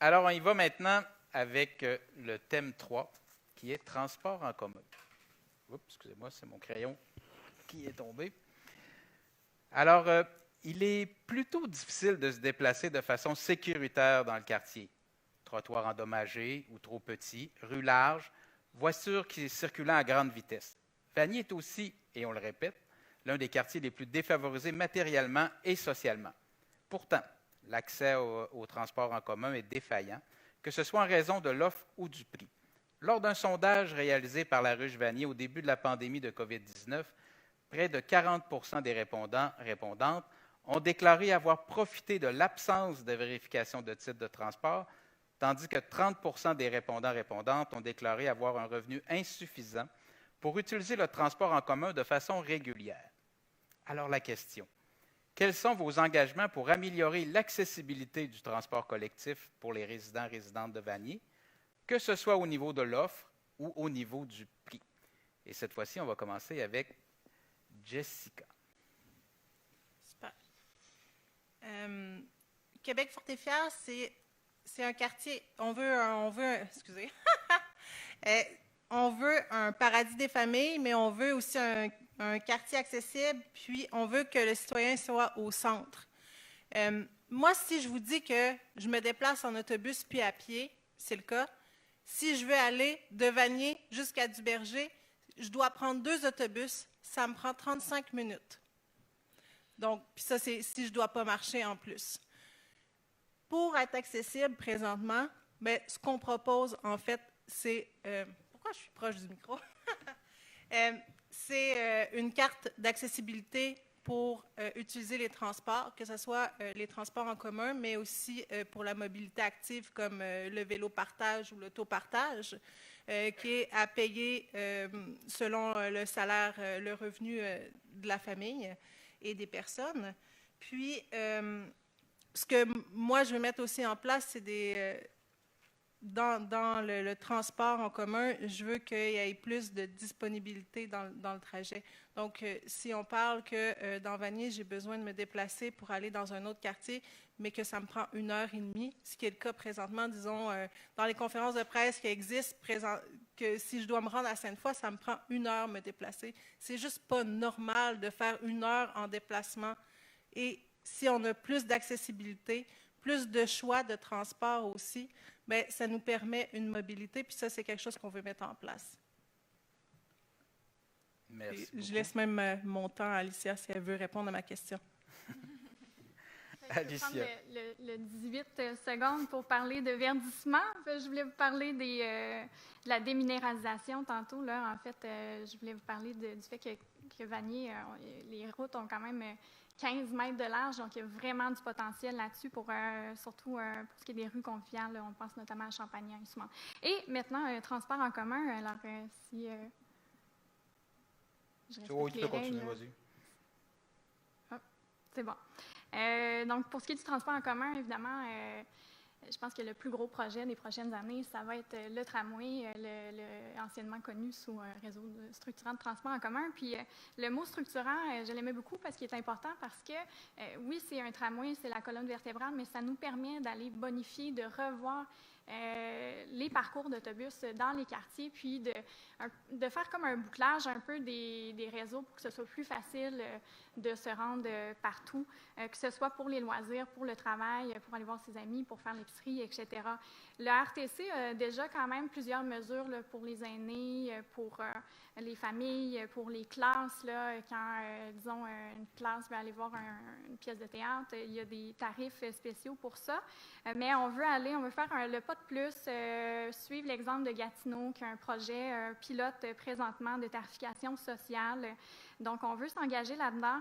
Alors, on y va maintenant avec le thème 3, qui est transport en commun. Oups, excusez-moi, c'est mon crayon qui est tombé. Alors, il est plutôt difficile de se déplacer de façon sécuritaire dans le quartier. Trottoirs endommagés ou trop petits, rues larges, voitures qui circulent à grande vitesse. Vanier est aussi, et on le répète, l'un des quartiers les plus défavorisés matériellement et socialement. Pourtant, l'accès au transport en commun est défaillant, que ce soit en raison de l'offre ou du prix. Lors d'un sondage réalisé par la Ruche Vanier au début de la pandémie de COVID-19, près de 40 des répondantes ont déclaré avoir profité de l'absence de vérification de titre de transport, tandis que 30 des répondantes ont déclaré avoir un revenu insuffisant pour utiliser le transport en commun de façon régulière. Alors la question, quels sont vos engagements pour améliorer l'accessibilité du transport collectif pour les résidents-résidentes de Vanier, que ce soit au niveau de l'offre ou au niveau du prix? Et cette fois-ci, on va commencer avec Jessica. Super. Québec Fort et Fier, c'est un quartier. On veut excusez. On veut un paradis des familles, mais on veut aussi un quartier accessible, puis on veut que le citoyen soit au centre. Moi, si je vous dis que je me déplace en autobus puis à pied, c'est le cas. Si je veux aller de Vanier jusqu'à Duberger, je dois prendre 2 autobus. Ça me prend 35 minutes. Donc, puis ça, c'est si je ne dois pas marcher en plus. Pour être accessible présentement, bien, ce qu'on propose, en fait, c'est... pourquoi je suis proche du micro? C'est une carte d'accessibilité pour utiliser les transports, que ce soit les transports en commun, mais aussi pour la mobilité active comme le vélo partage ou l'autopartage, qui est à payer selon le salaire, le revenu de la famille et des personnes. Puis, ce que moi, je veux mettre aussi en place, c'est des... dans le transport en commun, je veux qu'il y ait plus de disponibilité dans le trajet. Donc, si on parle que dans Vanier, j'ai besoin de me déplacer pour aller dans un autre quartier, mais que ça me prend 1h30, ce qui est le cas présentement, disons, dans les conférences de presse qui existent, que si je dois me rendre à Sainte-Foy, ça me prend 1h me déplacer. C'est juste pas normal de faire 1h en déplacement. Et si on a plus d'accessibilité, plus de choix de transport aussi, bien, ça nous permet une mobilité, puis ça, c'est quelque chose qu'on veut mettre en place. Merci beaucoup. Je laisse même mon temps à Alicia si elle veut répondre à ma question. Alicia. Je vais prendre le 18 secondes pour parler de verdissement. Je voulais vous parler de la déminéralisation tantôt. Là. En fait, je voulais vous parler du fait que Vanier, les routes ont quand même 15 mètres de large, donc il y a vraiment du potentiel là-dessus, pour, surtout pour ce qui est des rues conviviales. Là, on pense notamment à Champagnan souvent. Et maintenant, transport en commun. Alors, si je respecte tu peux continuer, règles, vas-y. Ah, c'est bon. Donc, pour ce qui est du transport en commun, évidemment, je pense que le plus gros projet des prochaines années, ça va être le tramway, anciennement connu sous un réseau structurant de transport en commun. Puis, le mot structurant, je l'aimais beaucoup parce qu'il est important parce que, oui, c'est un tramway, c'est la colonne vertébrale, mais ça nous permet d'aller bonifier, de revoir les parcours d'autobus dans les quartiers, puis de faire comme un bouclage un peu des réseaux pour que ce soit plus facile de se rendre partout, que ce soit pour les loisirs, pour le travail, pour aller voir ses amis, pour faire l'épicerie, etc. Le RTC a déjà quand même plusieurs mesures là, pour les aînés, pour les familles, pour les classes. Là, quand, disons, une classe veut aller voir une pièce de théâtre, il y a des tarifs spéciaux pour ça. Mais on veut faire le pas de plus, suivre l'exemple de Gatineau, qui a un projet pilote présentement de tarification sociale. Donc, on veut s'engager là-dedans,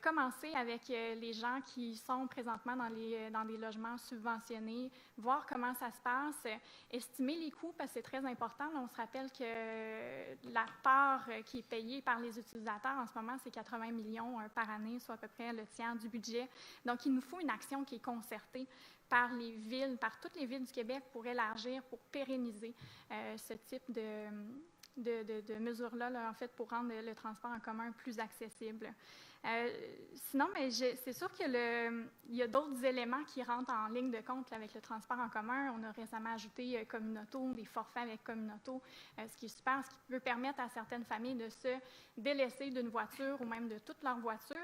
commencer avec les gens qui sont présentement dans des logements subventionnés, voir comment ça se passe, estimer les coûts, parce que c'est très important. Là, on se rappelle que la part qui est payée par les utilisateurs en ce moment, c'est 80 millions par année, soit à peu près le tiers du budget. Donc, il nous faut une action qui est concertée par les villes, par toutes les villes du Québec pour élargir, pour pérenniser ce type de mesures-là, là, en fait, pour rendre le transport en commun plus accessible. Sinon, mais c'est sûr qu'il y a d'autres éléments qui rentrent en ligne de compte là, avec le transport en commun. On a récemment ajouté Communauto, des forfaits avec Communauto, ce qui est super, ce qui peut permettre à certaines familles de se délaisser d'une voiture ou même de toute leur voiture.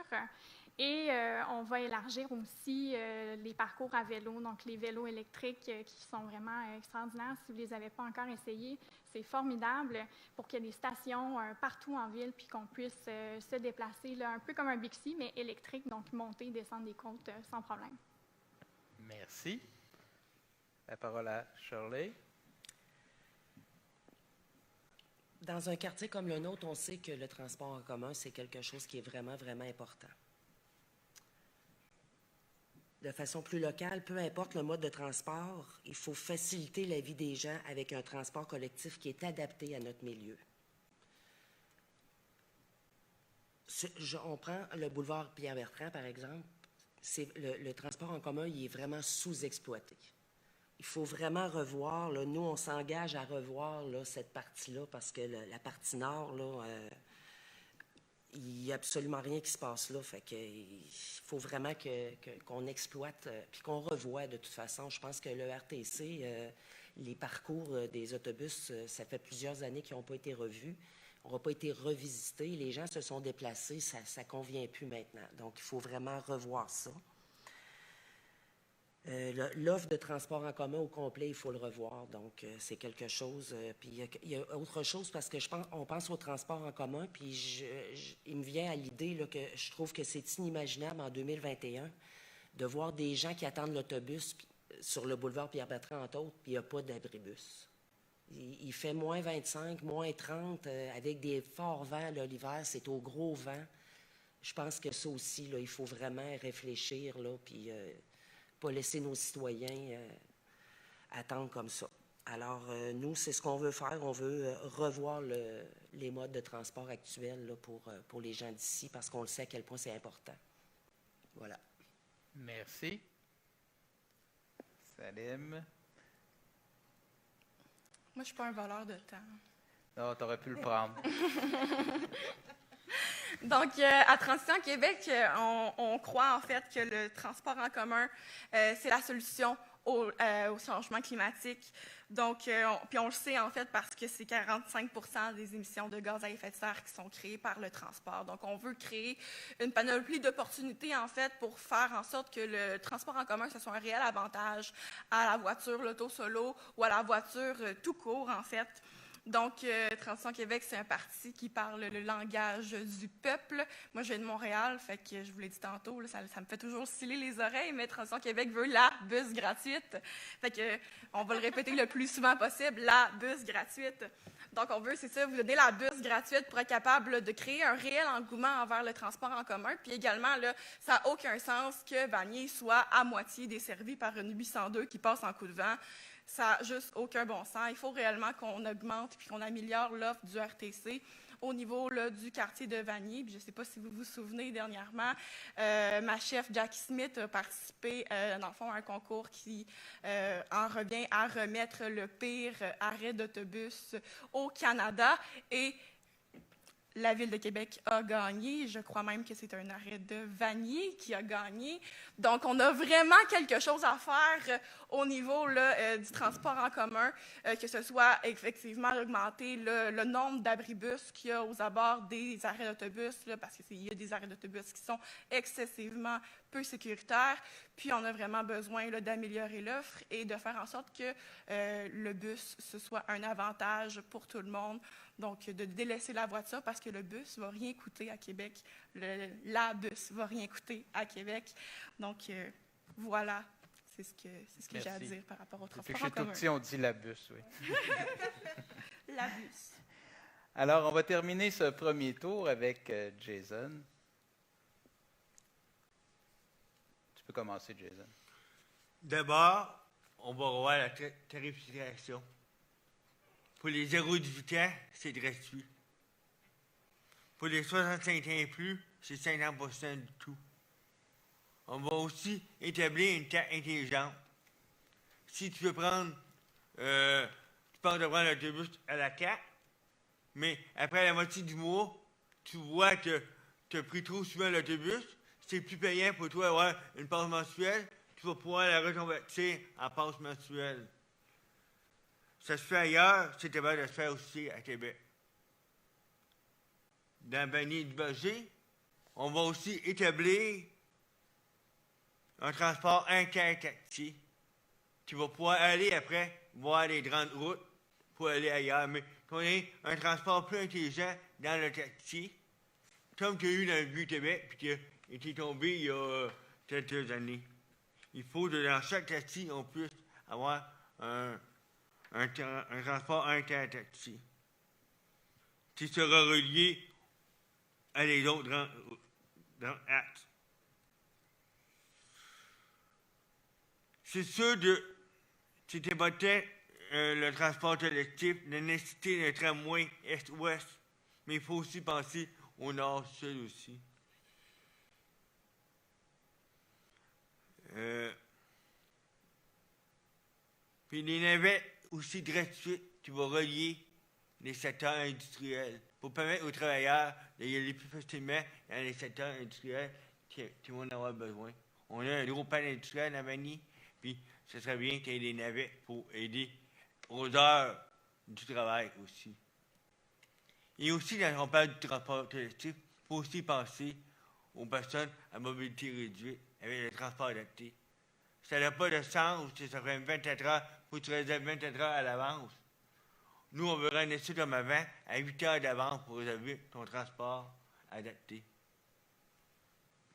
Et on va élargir aussi les parcours à vélo, donc les vélos électriques qui sont vraiment extraordinaires. Si vous ne les avez pas encore essayés, c'est formidable pour qu'il y ait des stations partout en ville puis qu'on puisse se déplacer, là, un peu comme un Bixi, mais électrique, donc monter, descendre des côtes sans problème. Merci. La parole à Shirley. Dans un quartier comme le nôtre, on sait que le transport en commun, c'est quelque chose qui est vraiment, vraiment important. De façon plus locale, peu importe le mode de transport, il faut faciliter la vie des gens avec un transport collectif qui est adapté à notre milieu. On prend le boulevard Pierre-Bertrand, par exemple. Le transport en commun, il est vraiment sous-exploité. Il faut vraiment revoir, là, nous, on s'engage à revoir là, cette partie-là parce que la partie nord, là, il n'y a absolument rien qui se passe là. Fait que, il faut vraiment qu'on exploite puis qu'on revoie de toute façon. Je pense que le RTC, les parcours des autobus, ça fait plusieurs années qu'ils n'ont pas été revus. n'ont pas été revisités. Les gens se sont déplacés. Ça ne convient plus maintenant. Donc, il faut vraiment revoir ça. L'offre de transport en commun au complet, il faut le revoir. Donc, c'est quelque chose. Puis, il y a autre chose parce que on pense au transport en commun. Puis, il me vient à l'idée là, que je trouve que c'est inimaginable en 2021 de voir des gens qui attendent l'autobus sur le boulevard Pierre-Bertrand, entre autres, puis il n'y a pas d'abri-bus. Il fait moins 25, moins 30, avec des forts vents l'hiver, c'est au gros vent. Je pense que ça aussi, là, il faut vraiment réfléchir, là, puis pas laisser nos citoyens attendre comme ça. Alors, nous, c'est ce qu'on veut faire. On veut revoir les modes de transport actuels là, pour les gens d'ici, parce qu'on le sait à quel point c'est important. Voilà. Merci. Salim. Moi, je ne suis pas un voleur de temps. Non, tu aurais pu le prendre. Donc, à Transition Québec, on croit en fait que le transport en commun, c'est la solution au changement climatique. Donc, puis on le sait en fait parce que c'est 45% des émissions de gaz à effet de serre qui sont créées par le transport. Donc, on veut créer une panoplie d'opportunités en fait pour faire en sorte que le transport en commun, ce soit un réel avantage à la voiture, l'auto solo ou à la voiture tout court en fait. Donc, Transition Québec, c'est un parti qui parle le langage du peuple. Moi, je viens de Montréal, fait que je vous l'ai dit tantôt, là, ça me fait toujours sciller les oreilles, mais Transition Québec veut la bus gratuite. Fait que, on va le répéter le plus souvent possible, la bus gratuite. Donc, on veut, c'est ça, vous donner la bus gratuite pour être capable là, de créer un réel engouement envers le transport en commun. Puis également, là, ça n'a aucun sens que Vanier soit à moitié desservi par une 802 qui passe en coup de vent. Ça n'a juste aucun bon sens. Il faut réellement qu'on augmente et qu'on améliore l'offre du RTC au niveau là, du quartier de Vanier. Puis je ne sais pas si vous vous souvenez, dernièrement, ma chef Jackie Smith a participé, dans le fond, à un concours qui en revient à remettre le pire arrêt d'autobus au Canada. Et la Ville de Québec a gagné. Je crois même que c'est un arrêt de Vanier qui a gagné. Donc, on a vraiment quelque chose à faire au niveau là, du transport en commun, que ce soit effectivement augmenter le nombre d'abribus qu'il y a aux abords des arrêts d'autobus, là, parce qu'il y a des arrêts d'autobus qui sont excessivement peu sécuritaires. Puis, on a vraiment besoin là, d'améliorer l'offre et de faire en sorte que le bus, ce soit un avantage pour tout le monde. Donc, de délaisser la voiture parce que le bus ne va rien coûter à Québec. La bus ne va rien coûter à Québec. Donc, voilà, c'est ce que j'ai à dire par rapport au transport en commun. Depuis que je suis tout petit, on dit la bus, oui. La bus. Alors, on va terminer ce premier tour avec Jason. Tu peux commencer, Jason. D'abord, on va revoir la tarification. Pour les 0-18 ans, c'est gratuit. Pour les 65 ans et plus, c'est 50% du tout. On va aussi établir une taxe intelligente. Si tu veux prendre, tu penses de prendre l'autobus à la carte, mais après la moitié du mois, tu vois que tu as pris trop souvent l'autobus, c'est plus payant pour toi avoir une passe mensuelle, tu vas pouvoir la reconvertir en passe mensuelle. Ça se fait ailleurs, c'est capable de se faire aussi à Québec. Dans Vanier-du-Berger, on va aussi établir un transport interquartier qui va pouvoir aller après voir les grandes routes pour aller ailleurs, mais qu'on ait un transport plus intelligent dans le quartier, comme qu'il y a eu dans le Vieux-Québec, puis qui a été tombé il y a quelques années. Il faut que dans chaque quartier, on puisse avoir un transport interquartier qui sera relié à les autres grands axes. C'est sûr que c'était peut-être le transport collectif, la nécessité d'un tramway est-ouest, mais il faut aussi penser au nord-sud aussi. Puis les navettes aussi gratuites qui vont relier les secteurs industriels pour permettre aux travailleurs d'y aller plus facilement dans les secteurs industriels qui vont en avoir besoin. On a un gros pan industriel à Vanier, puis ce serait bien qu'il y ait des navettes pour aider aux heures du travail aussi. Et aussi, quand on parle du transport collectif, il faut aussi penser aux personnes à mobilité réduite avec le transport adapté. Ça n'a pas de sens si ça fait 24 heures, il faut que tu réserves 24 heures à l'avance. Nous, on veut rendre ça comme avant, à 8 heures d'avance pour réserver ton transport adapté.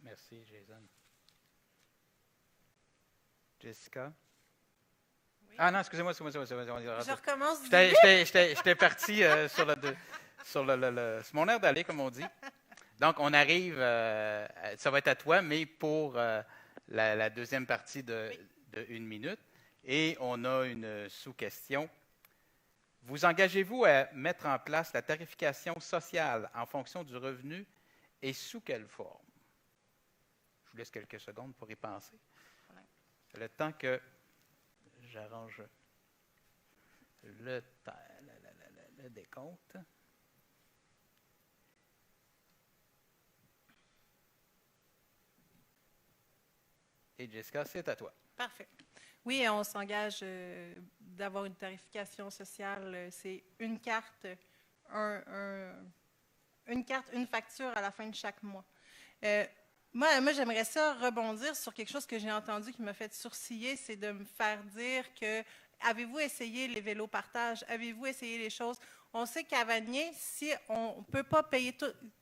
Merci, Jason. Jessica? Oui. Ah non, excusez-moi. Je recommence du J'étais parti sur mon air d'aller, comme on dit. Donc, on arrive, ça va être à toi, mais pour la deuxième partie de 1 minute. Et on a une sous-question. Vous engagez-vous à mettre en place la tarification sociale en fonction du revenu et sous quelle forme? Je vous laisse quelques secondes pour y penser. Le temps que j'arrange le décompte. Et Jessica, c'est à toi. Parfait. Oui, on s'engage d'avoir une tarification sociale. C'est une carte, une facture à la fin de chaque mois. Moi, j'aimerais ça rebondir sur quelque chose que j'ai entendu qui m'a fait sourciller, c'est de me faire dire que avez-vous essayé les vélos partage? Avez-vous essayé les choses? On sait qu'à Vanier, si on ne peut pas payer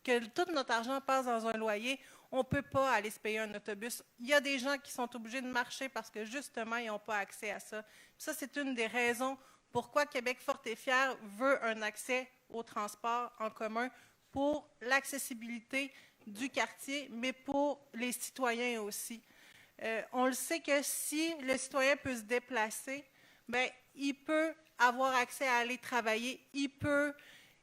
que tout notre argent passe dans un loyer, on ne peut pas aller se payer un autobus. Il y a des gens qui sont obligés de marcher parce que justement, ils n'ont pas accès à ça. Ça, c'est une des raisons pourquoi Québec fort et fier veut un accès au transport en commun pour l'accessibilité du quartier, mais pour les citoyens aussi. On le sait que si le citoyen peut se déplacer, bien, il peut avoir accès à aller travailler, il peut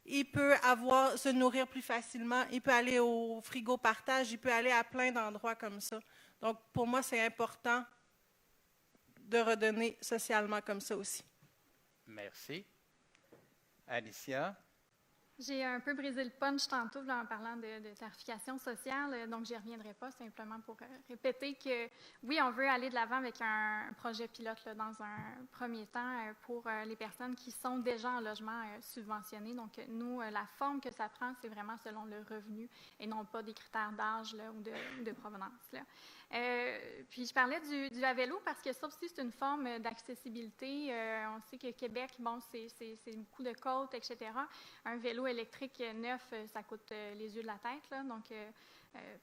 se nourrir plus facilement, il peut aller au frigo partage, il peut aller à plein d'endroits comme ça. Donc, pour moi, c'est important de redonner socialement comme ça aussi. Merci. Alicia? J'ai un peu brisé le punch tantôt en parlant de tarification sociale, donc je n'y reviendrai pas, simplement pour répéter que oui, on veut aller de l'avant avec un projet pilote là, dans un premier temps pour les personnes qui sont déjà en logement subventionné. Donc nous, la forme que ça prend, c'est vraiment selon le revenu et non pas des critères d'âge ou de provenance. Là. Puis je parlais du à vélo parce que ça aussi, c'est une forme d'accessibilité. On sait que Québec, bon, c'est beaucoup de côtes, etc. Un vélo électrique neuf, ça coûte les yeux de la tête, là, donc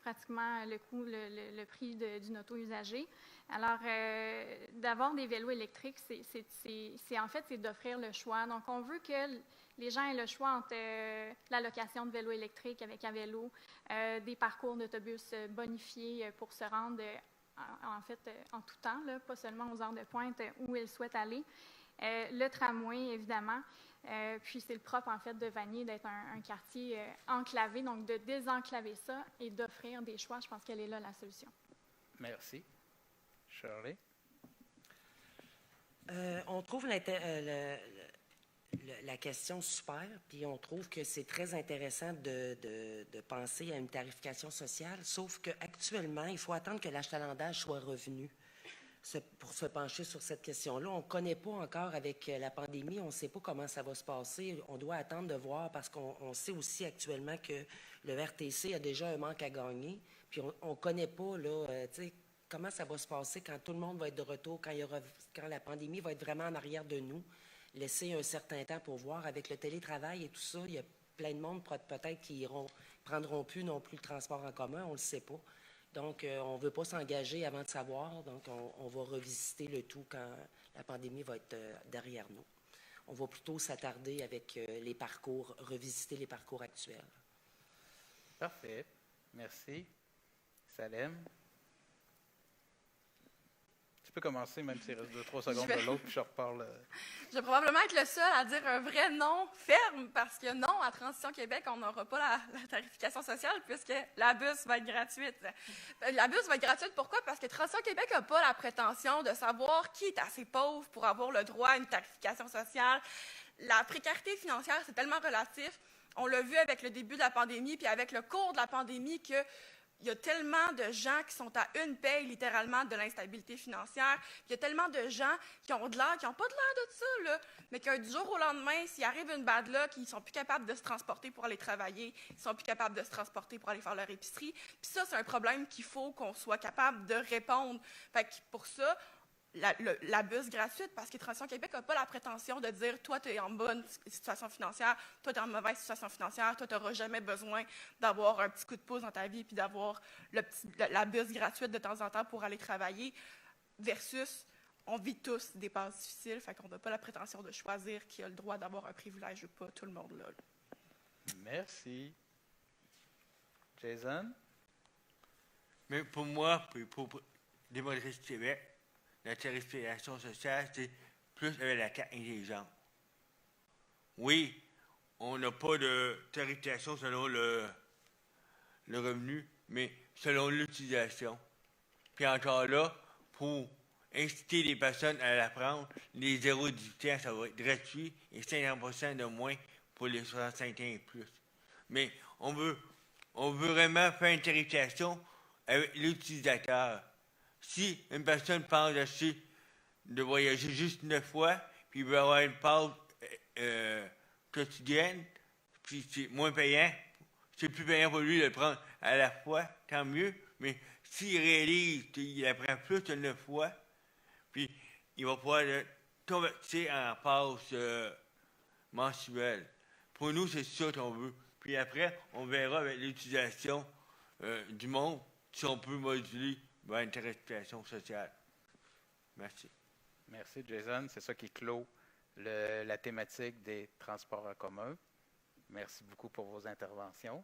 pratiquement le prix d'une auto usagée. Alors, d'avoir des vélos électriques, c'est en fait, c'est d'offrir le choix. Donc, on veut que les gens aient le choix entre la location de vélos électriques avec un vélo, des parcours d'autobus bonifiés pour se rendre, en fait, en tout temps, là, pas seulement aux heures de pointe où ils souhaitent aller. Le tramway, évidemment. Puis c'est le propre, en fait, de Vanier d'être un quartier enclavé, donc de désenclaver ça et d'offrir des choix. Je pense qu'elle est là, la solution. Merci. Shirley? On trouve la question super, puis on trouve que c'est très intéressant de penser à une tarification sociale, sauf qu'actuellement, il faut attendre que l'achalandage soit revenu pour se pencher sur cette question-là. On ne connaît pas encore avec la pandémie, on ne sait pas comment ça va se passer. On doit attendre de voir parce qu'on sait aussi actuellement que le RTC a déjà un manque à gagner, puis on ne connaît pas, là, comment ça va se passer quand tout le monde va être de retour, quand la pandémie va être vraiment en arrière de nous. Laisser un certain temps pour voir. Avec le télétravail et tout ça, il y a plein de monde peut-être qui prendront plus non plus le transport en commun, on ne le sait pas. Donc, on ne veut pas s'engager avant de savoir. Donc, on va revisiter le tout quand la pandémie va être derrière nous. On va plutôt s'attarder avec les parcours, revisiter les parcours actuels. Parfait. Merci. Salem? Tu peux commencer, même s'il reste 2-3 secondes de l'autre, puis je reparle. Je vais probablement être le seul à dire un vrai non ferme, parce que non, à Transition Québec, on n'aura pas la tarification sociale, puisque la bus va être gratuite. La bus va être gratuite, pourquoi? Parce que Transition Québec n'a pas la prétention de savoir qui est assez pauvre pour avoir le droit à une tarification sociale. La précarité financière, c'est tellement relatif. On l'a vu avec le début de la pandémie, puis avec le cours de la pandémie, que il y a tellement de gens qui sont à une paye, littéralement, de l'instabilité financière. Il y a tellement de gens qui ont de l'air, qui n'ont pas de l'air de ça, là, mais que du jour au lendemain, s'il arrive une bad luck, ils ne sont plus capables de se transporter pour aller travailler, ils ne sont plus capables de se transporter pour aller faire leur épicerie. Puis ça, c'est un problème qu'il faut qu'on soit capable de répondre. Fait que pour ça, la bus gratuite, parce que Transition Québec n'a pas la prétention de dire « toi, tu es en bonne situation financière, toi, tu es en mauvaise situation financière, toi, tu n'auras jamais besoin d'avoir un petit coup de pouce dans ta vie puis d'avoir la bus gratuite de temps en temps pour aller travailler », versus on vit tous des passes difficiles, fait qu'on n'a pas la prétention de choisir qui a le droit d'avoir un privilège ou pas, tout le monde là. Merci. Jason? Mais pour moi, pour Démocratie Québec, la tarification sociale, c'est plus avec la carte intelligente. Oui, on n'a pas de tarification selon le revenu, mais selon l'utilisation. Puis encore là, pour inciter les personnes à la prendre, les 0-18 ans, ça va être gratuit et 50% de moins pour les 65 ans et plus. Mais on veut vraiment faire une tarification avec l'utilisateur. Si une personne pense de voyager juste 9 fois, puis il veut avoir une passe quotidienne, puis c'est moins payant, c'est plus payant pour lui de le prendre à la fois, tant mieux. Mais s'il réalise qu'il la prend plus de 9 fois, puis il va pouvoir le convertir en passe mensuelle. Pour nous, c'est ça qu'on veut. Puis après, on verra avec l'utilisation du monde si on peut moduler vers une tarification sociale. Merci. Merci, Jason. C'est ça qui clôt la thématique des transports en commun. Merci beaucoup pour vos interventions.